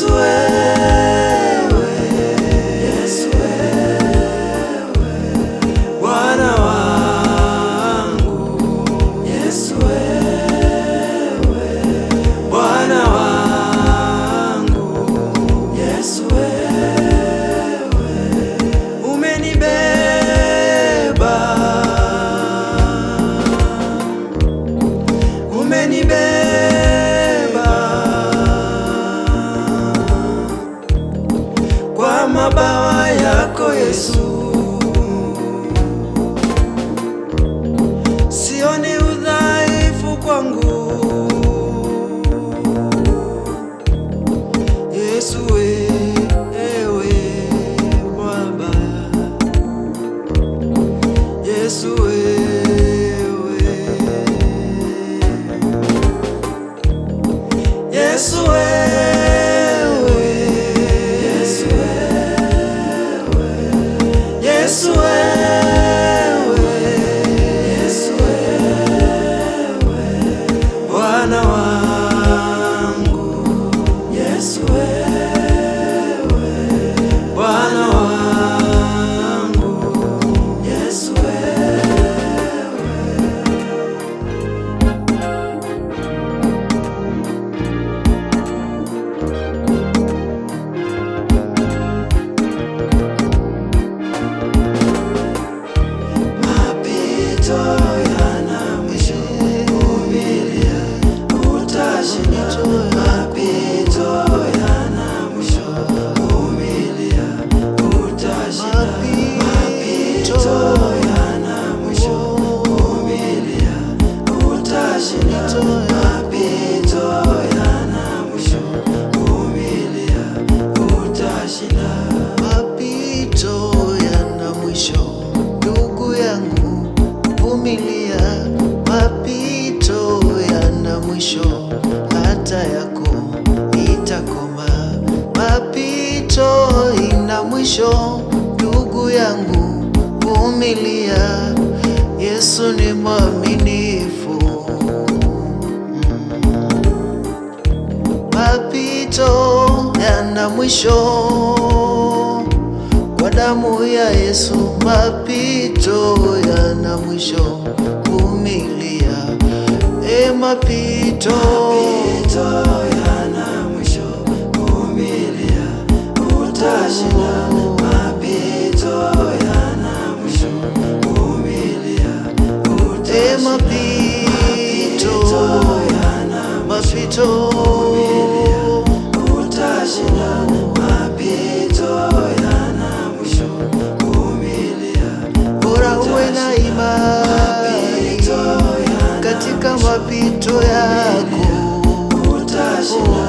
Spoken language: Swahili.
Yesu wewe, Yesu wewe, Bwana wangu. Yesu wewe, Bwana wangu. Yesu wewe, umenibeba, umenibeba kwa mabawa yako Yesu. Sioni udhaifu kwangu Yesu wewe Baba. Yesu wewe, Yesu wewe, Yesu wewe, Yesu wewe, Yesu wewe, Bwana wangu. Yesu wewe, Bwana wangu. Yesu wewe. Mapito yana mwisho, vumilia utashinda. Mapito yana mwisho, vumilia utashinda. Mapito yana mwisho, vumilia utashinda. Mapito yana mwisho, vumilia utashinda. Mapito yana mwisho, ndugu yangu, vumilia. Mapito yana mwisho, hata yako itakoma. Mapito ina mwisho, ndugu yangu, vumilia. Yesu ni mwaminifu. Mapito yana mwisho, kwa damu ya Yesu. Mapito yana mwisho, vumilia. Mapito yana mwisho, vumilia utashinda. Mapito yana mwisho, vumilia utashinda. Mapito yana mapito utashinda. Mapito yana mwisho, vumilia bora uwe na imani katika mapito yako. utashinda.